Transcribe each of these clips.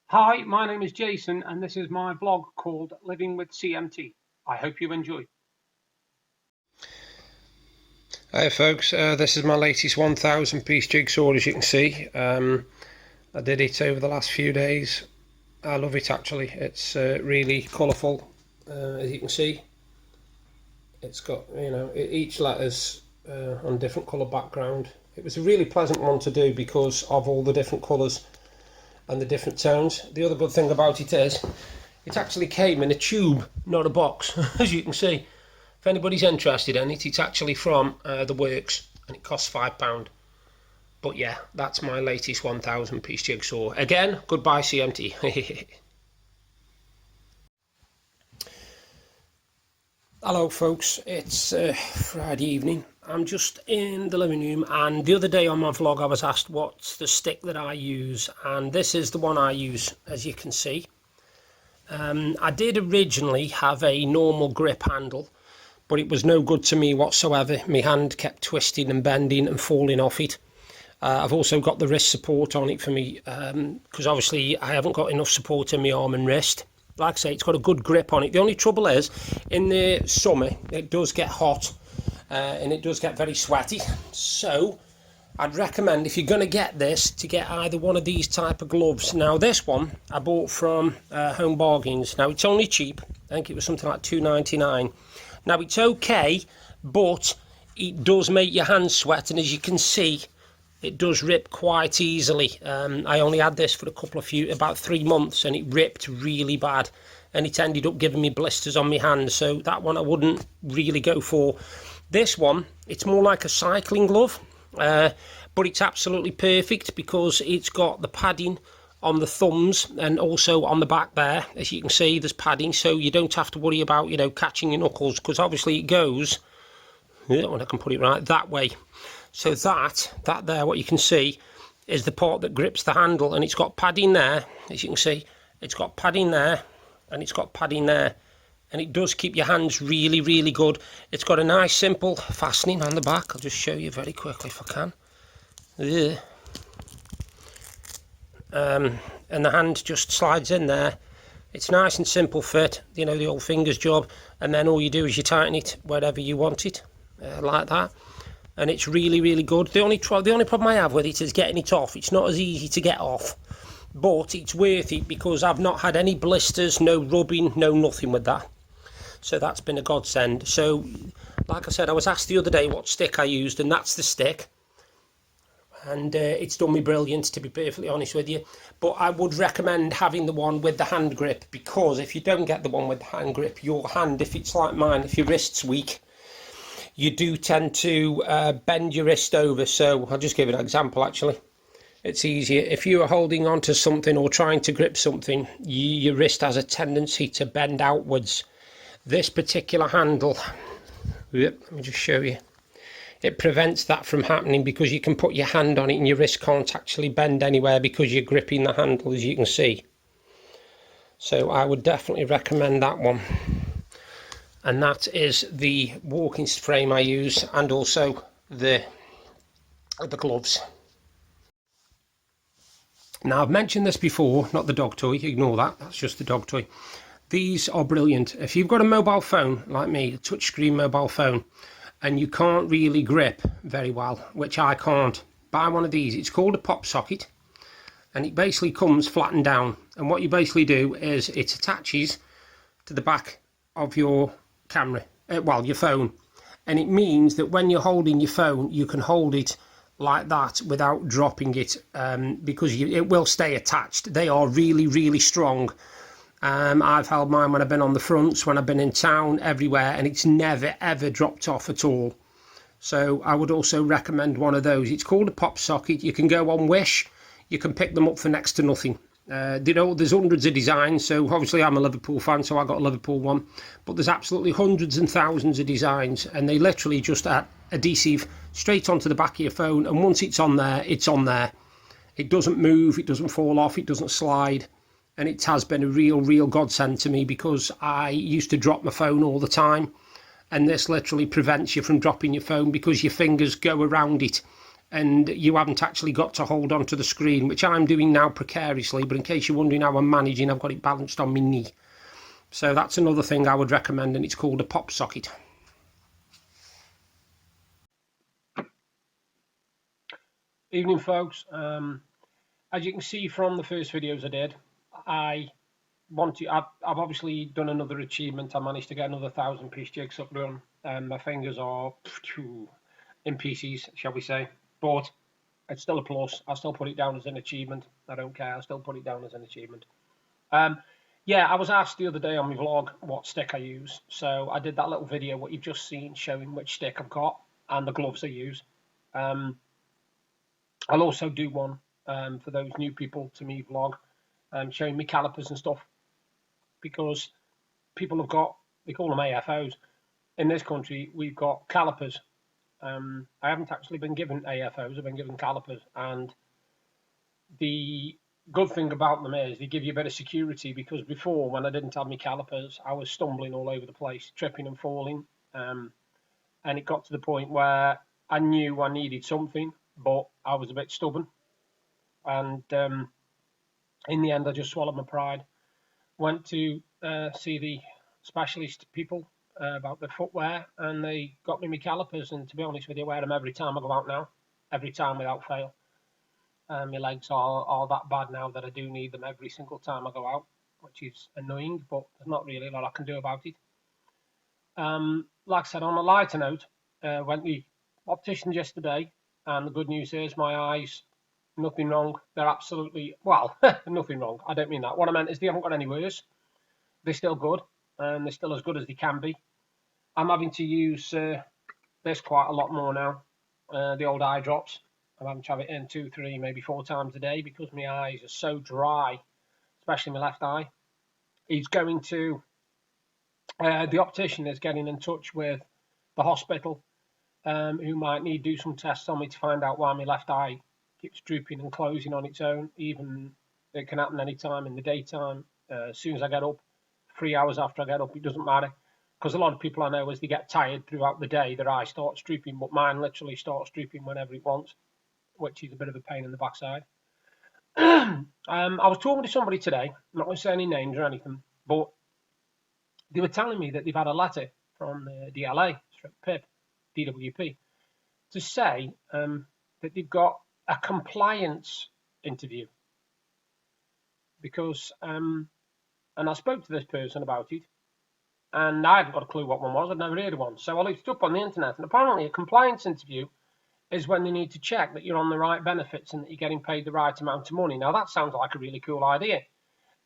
Hi, my name is Jason and this is my vlog called Living with CMT. I hope you enjoy. Hi folks, this is my latest 1000 piece jigsaw. As you can see, I did it over the last few days. I love it actually. It's really colourful, as you can see. It's got, each letter's on different colour background. It was a really pleasant one to do because of all the different colours and the different tones. The other good thing about it is it actually came in a tube, not a box, as you can see. If anybody's interested in it, it's actually from the works and it costs £5. But yeah, that's my latest 1000 piece jigsaw. Again, goodbye CMT. Hello folks, it's Friday evening. I'm just in the living room, and the other day on my vlog I was asked what's the stick that I use, and this is the one I use, as you can see. I did originally have a normal grip handle, but it was no good to me whatsoever. My hand kept twisting and bending and falling off it. I've also got the wrist support on it for me, because obviously I haven't got enough support in my arm and wrist. Like I say, it's got a good grip on it. The only trouble is, in the summer, it does get hot, and it does get very sweaty. So, I'd recommend, if you're going to get this, to get either one of these type of gloves. Now, this one I bought from Home Bargains. Now, it's only cheap. I think it was something like £2.99. Now, it's okay, but it does make your hands sweat, and as you can see, it does rip quite easily. I only had this for about 3 months, and it ripped really bad, and it ended up giving me blisters on my hands. So that one I wouldn't really go for. This one, it's more like a cycling glove, but it's absolutely perfect because it's got the padding on the thumbs and also on the back there. As you can see, there's padding, so you don't have to worry about, catching your knuckles, because obviously it goes, when I can put it right, that way. So that there, what you can see, is the part that grips the handle, and it's got padding there, as you can see. It's got padding there, and it's got padding there, and it does keep your hands really, really good. It's got a nice simple fastening on the back. I'll just show you very quickly if I can. There. And the hand just slides in there. It's nice and simple fit, the old fingers job, and then all you do is you tighten it wherever you want it, like that. And it's really, really good. The only problem I have with it is getting it off. It's not as easy to get off, but it's worth it because I've not had any blisters, no rubbing, no nothing with that. So that's been a godsend. So, like I said, I was asked the other day what stick I used, and that's the stick. And it's done me brilliant, to be perfectly honest with you. But I would recommend having the one with the hand grip, because if you don't get the one with the hand grip, your hand, if it's like mine, if your wrist's weak, you do tend to bend your wrist over. So I'll just give an example actually. It's easier. If you are holding on to something or trying to grip something, your wrist has a tendency to bend outwards. This particular handle, let me just show you. It prevents that from happening because you can put your hand on it and your wrist can't actually bend anywhere because you're gripping the handle, as you can see. So I would definitely recommend that one. And that is the walking frame I use, and also the gloves. Now, I've mentioned this before, not the dog toy, ignore that, that's just the dog toy. These are brilliant. If you've got a mobile phone like me, a touchscreen mobile phone, and you can't really grip very well, which I can't, buy one of these. It's called a pop socket, and it basically comes flattened down, and what you basically do is it attaches to the back of your camera, your phone, and it means that when you're holding your phone, you can hold it like that without dropping it, because it will stay attached. They are really, really strong. I've held mine when I've been on the fronts, when I've been in town, everywhere, and it's never ever dropped off at all. So I would also recommend one of those. It's called a pop socket. You can go on Wish, you can pick them up for next to nothing. There's hundreds of designs, so obviously I'm a Liverpool fan, so I got a Liverpool one, but there's absolutely hundreds and thousands of designs, and they literally just add adhesive straight onto the back of your phone, and once it's on there, it's on there. It doesn't move, it doesn't fall off, it doesn't slide, and it has been a real godsend to me because I used to drop my phone all the time, and this literally prevents you from dropping your phone because your fingers go around it and you haven't actually got to hold on to the screen, which I'm doing now precariously, but in case you're wondering how I'm managing, I've got it balanced on my knee. So that's another thing I would recommend, and it's called a pop socket. Evening, folks. As you can see from the first videos I did, I've obviously done another achievement. I managed to get another 1,000-piece jigsaw done, and my fingers are in pieces, shall we say. But it's still a plus. I still put it down as an achievement. I don't care. I still put it down as an achievement. Yeah, I was asked the other day on my vlog what stick I use. So I did that little video, what you've just seen, showing which stick I've got and the gloves I use. Um, I'll also do one for those new people to me vlog, showing me calipers and stuff, because people have got, they call them AFOs. In this country, we've got calipers. I haven't actually been given AFOs, I've been given calipers. And the good thing about them is they give you a bit of security, because before, when I didn't have my calipers, I was stumbling all over the place, tripping and falling. And it got to the point where I knew I needed something, but I was a bit stubborn. And in the end, I just swallowed my pride. Went to see the specialist people about the footwear, and they got me my calipers. And to be honest with you, I wear them every time I go out now, every time without fail. My legs are that bad now that I do need them every single time I go out, which is annoying, but there's not really a lot I can do about it. Like I said, on a lighter note, went to the optician yesterday, and the good news is my eyes, nothing wrong. They're absolutely, well, nothing wrong. I don't mean that. What I meant is they haven't got any worse. They're still good, and they're still as good as they can be. I'm having to use this quite a lot more now, the old eye drops. I'm having to have it in 2, 3, maybe 4 times a day, because my eyes are so dry, especially my left eye. He's going to, the optician is getting in touch with the hospital, who might need to do some tests on me to find out why my left eye keeps drooping and closing on its own. Even it can happen any time in the daytime. As soon as I get up, 3 hours after I get up, it doesn't matter. Because a lot of people I know, as they get tired throughout the day, their eye starts drooping, but mine literally starts drooping whenever it wants, which is a bit of a pain in the backside. I was talking to somebody today, I'm not going to say any names or anything, but they were telling me that they've had a letter from the DLA, PIP, DWP, to say that they've got a compliance interview. Because, and I spoke to this person about it, and I hadn't got a clue what one was. I'd never heard of one. So I looked it up on the internet, and apparently a compliance interview is when they need to check that you're on the right benefits and that you're getting paid the right amount of money. Now, that sounds like a really cool idea,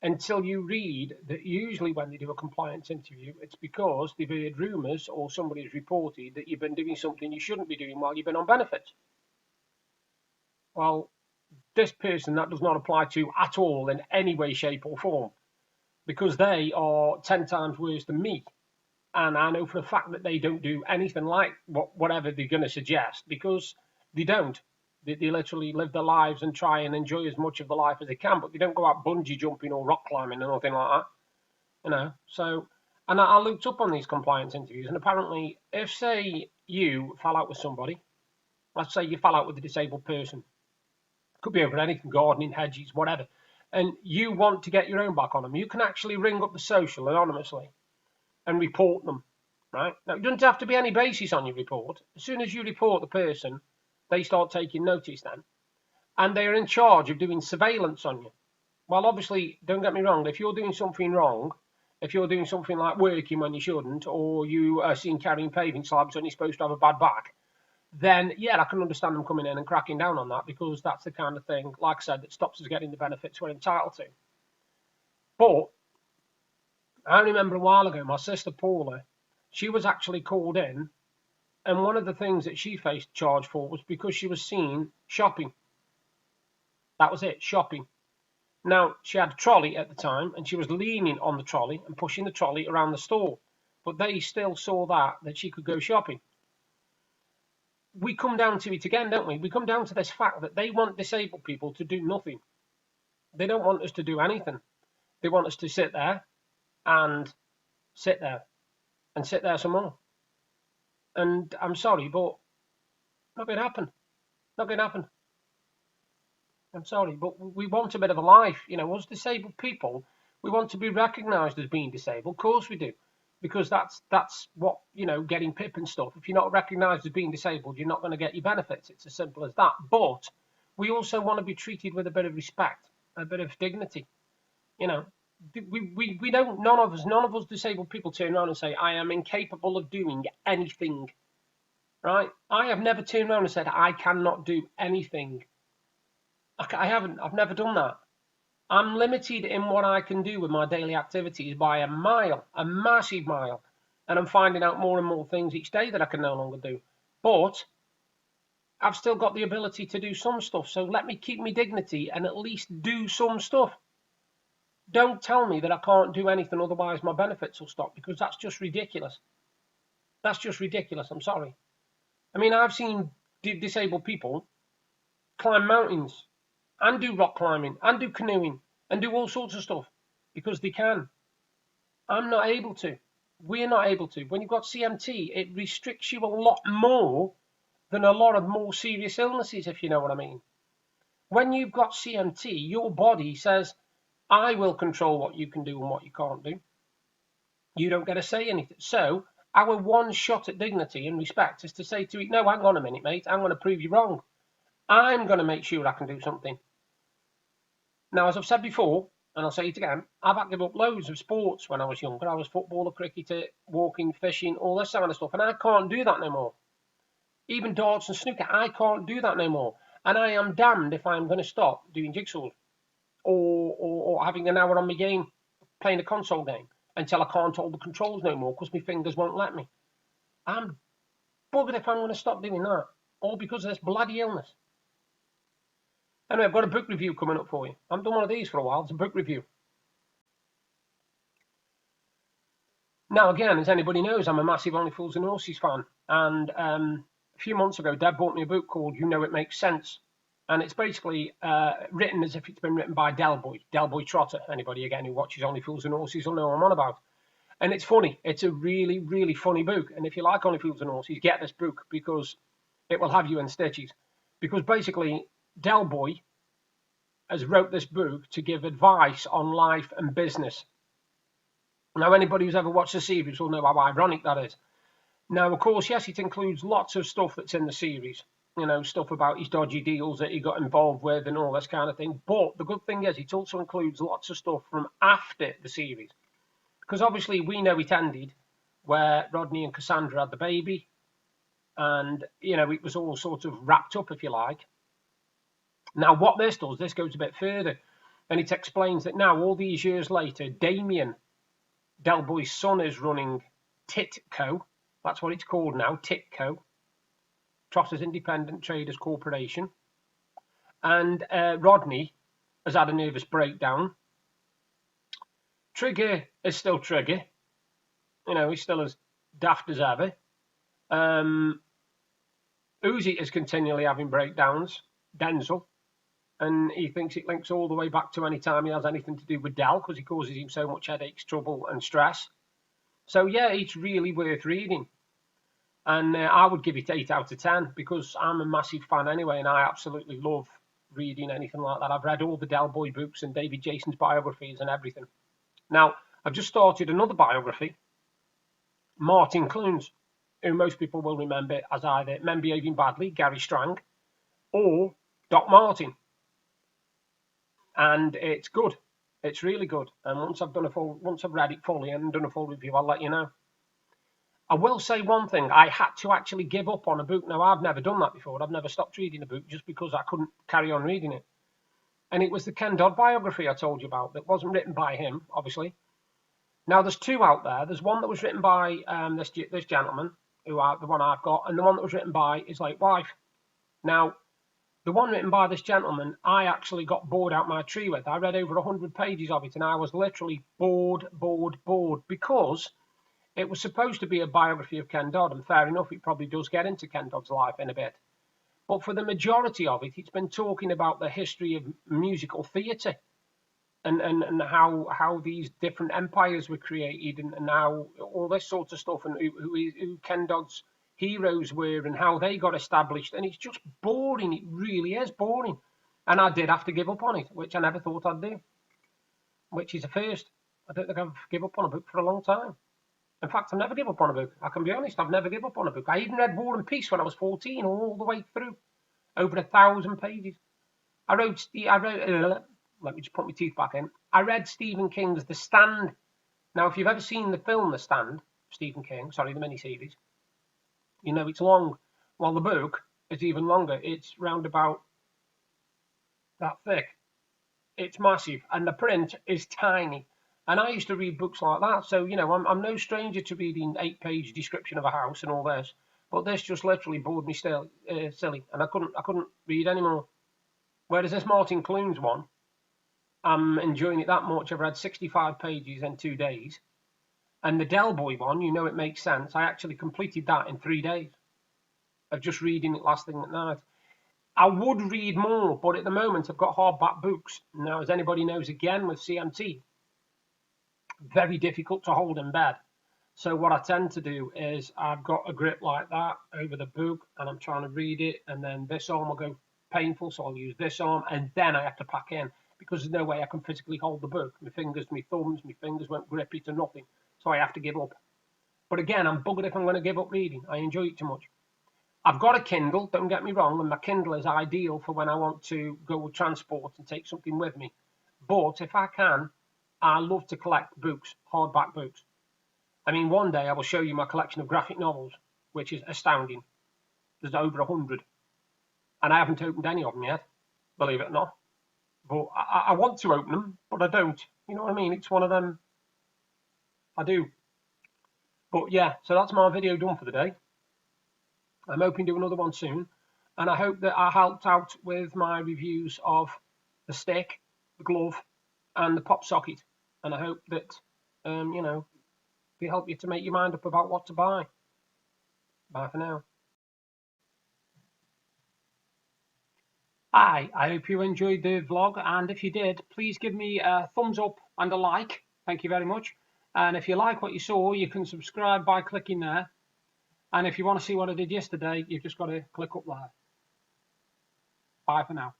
until you read that usually when they do a compliance interview, it's because they've heard rumours or somebody's reported that you've been doing something you shouldn't be doing while you've been on benefits. Well, this person, that does not apply to at all in any way, shape or form, because they are 10 times worse than me. And I know for a fact that they don't do anything like whatever they're going to suggest, because they don't. They literally live their lives and try and enjoy as much of the life as they can, but they don't go out bungee jumping or rock climbing or nothing like that. You know, so, and I looked up on these compliance interviews, and apparently, if, say, you fell out with somebody, let's say you fell out with a disabled person, could be over anything, gardening, hedges, whatever, and you want to get your own back on them, you can actually ring up the social anonymously and report them, right? Now, it doesn't have to be any basis on your report. As soon as you report the person, they start taking notice then, and they're in charge of doing surveillance on you. Well, obviously, don't get me wrong, if you're doing something wrong, if you're doing something like working when you shouldn't, or you are seen carrying paving slabs when you're supposed to have a bad back, then yeah, I can understand them coming in and cracking down on that, because that's the kind of thing, like I said, that stops us getting the benefits we're entitled to. But I remember a while ago, my sister Paula, she was actually called in, and one of the things that she faced charge for was because she was seen shopping. That was it, shopping. Now, she had a trolley at the time, and she was leaning on the trolley and pushing the trolley around the store, but they still saw that she could go shopping. We come down to it again, don't we? We come down to this fact that they want disabled people to do nothing. They don't want us to do anything. They want us to sit there and sit there and sit there some more. And I'm sorry, but not going to happen. Not going to happen. I'm sorry, but we want a bit of a life. You know, us disabled people, we want to be recognised as being disabled. Of course we do, because that's what, you know, getting PIP and stuff. If you're not recognised as being disabled, you're not going to get your benefits. It's as simple as that. But we also want to be treated with a bit of respect, a bit of dignity. You know, we don't. None of us disabled people turn around and say, "I am incapable of doing anything." Right? I have never turned around and said, "I cannot do anything." I haven't. I've never done that. I'm limited in what I can do with my daily activities by a mile, a massive mile. And I'm finding out more and more things each day that I can no longer do. But I've still got the ability to do some stuff. So let me keep my dignity and at least do some stuff. Don't tell me that I can't do anything, otherwise my benefits will stop, because that's just ridiculous. That's just ridiculous. I'm sorry. I mean, I've seen disabled people climb mountains and do rock climbing and do canoeing and do all sorts of stuff because they can. I'm not able to. We're not able to. When you've got CMT, it restricts you a lot more than a lot of more serious illnesses, if you know what I mean. When you've got CMT, your body says, I will control what you can do and what you can't do. You don't get to say anything. So our one shot at dignity and respect is to say to it, no, hang on a minute, mate. I'm going to prove you wrong. I'm going to make sure I can do something. Now, as I've said before, and I'll say it again, I've had to give up loads of sports when I was younger. I was footballer, cricketer, walking, fishing, all this kind of stuff. And I can't do that no more. Even darts and snooker, I can't do that no more. And I am damned if I'm going to stop doing jigsaws or having an hour on my game, playing a console game, until I can't hold the controls no more because my fingers won't let me. I'm buggered if I'm going to stop doing that, all because of this bloody illness. Anyway, I've got a book review coming up for you. I haven't done one of these for a while. It's a book review. Now, again, as anybody knows, I'm a massive Only Fools and Horses fan. And a few months ago, Deb bought me a book called You Know It Makes Sense. And it's basically written as if it's been written by Del Boy Trotter. Anybody, again, who watches Only Fools and Horses will know what I'm on about. And it's funny. It's a really, really funny book. And if you like Only Fools and Horses, get this book because it will have you in stitches. Because basically, Del Boy has wrote this book to give advice on life and business. Now, anybody who's ever watched the series will know how ironic that is. Now, of course, yes, it includes lots of stuff that's in the series. You know, stuff about his dodgy deals that he got involved with and all this kind of thing. But the good thing is it also includes lots of stuff from after the series. Because obviously we know it ended where Rodney and Cassandra had the baby. And, you know, it was all sort of wrapped up, if you like. Now, what this does, this goes a bit further. And it explains that now, all these years later, Damien, Del Boy's son, is running Titco. That's what it's called now, Titco. Trotter's Independent Traders Corporation. And Rodney has had a nervous breakdown. Trigger is still Trigger. You know, he's still as daft as ever. Uzi is continually having breakdowns. Denzel. And he thinks it links all the way back to any time he has anything to do with Del, because he causes him so much headaches, trouble, and stress. So, yeah, it's really worth reading. And I would give it 8 out of 10, because I'm a massive fan anyway, and I absolutely love reading anything like that. I've read all the Del Boy books and David Jason's biographies and everything. Now, I've just started another biography, Martin Clunes, who most people will remember as either Men Behaving Badly, Gary Strang, or Doc Martin. And it's good. It's really good. And once I've read it fully and done a full review, I'll let you know. I will say one thing. I had to actually give up on a book. Now, I've never done that before. I've never stopped reading a book just because I couldn't carry on reading it. And it was the Ken Dodd biography I told you about that wasn't written by him, obviously. Now, there's 2 out there. There's one that was written by this gentleman, the one I've got, and the one that was written by his late wife. Now, the one written by this gentleman, I actually got bored out my tree with. I read over 100 pages of it, and I was literally bored, because it was supposed to be a biography of Ken Dodd, and fair enough, it probably does get into Ken Dodd's life in a bit. But for the majority of it, it's been talking about the history of musical theatre and how these different empires were created and how all this sort of stuff, and who Ken Dodd's heroes were and how they got established, and it's just boring. It really is boring. And I did have to give up on it, which I never thought I'd do, which is a first. I don't think I've given up on a book for a long time. In fact, I've never given up on a book. I can be honest, I've never given up on a book. I even read War and Peace when I was 14, all the way through, over 1,000 pages. Let me just put my teeth back in. I read Stephen King's The Stand. Now, if you've ever seen the film The Stand, Stephen King, sorry, the miniseries, you know it's long. Well, the book is even longer. It's round about that thick. It's massive, and the print is tiny. And I used to read books like that, so you know I'm no stranger to reading 8-page description of a house and all this. But this just literally bored me silly, and I couldn't read anymore. Whereas this Martin Clunes one, I'm enjoying it that much. I've read 65 pages in 2 days, and the Del Boy one, you know it makes sense. I actually completed that in 3 days of just reading it last thing at night. I would read more, but at the moment I've got hardback books. Now, as anybody knows, again with CMT, very difficult to hold in bed. So what I tend to do is I've got a grip like that over the book, and I'm trying to read it, and then this arm will go painful, so I'll use this arm, and then I have to pack in, because there's no way I can physically hold the book. My fingers, my thumbs, my fingers won't grip it to nothing, so I have to give up. But again, I'm buggered if I'm going to give up reading. I enjoy it too much. I've got a Kindle, don't get me wrong, and my Kindle is ideal for when I want to go with transport and take something with me. But if I can, I love to collect books, hardback books. I mean, one day I will show you my collection of graphic novels, which is astounding. There's over 100. And I haven't opened any of them yet, believe it or not. But I want to open them, but I don't. You know what I mean? It's one of them. I do. But yeah, so that's my video done for the day. I'm hoping to do another one soon. And I hope that I helped out with my reviews of the stick, the glove, and the pop socket. And I hope that, you know, we help you to make your mind up about what to buy. Bye for now. Hi, I hope you enjoyed the vlog, and if you did, please give me a thumbs up and a like. Thank you very much. And if you like what you saw, you can subscribe by clicking there. And if you want to see what I did yesterday, you've just got to click up there. Bye for now.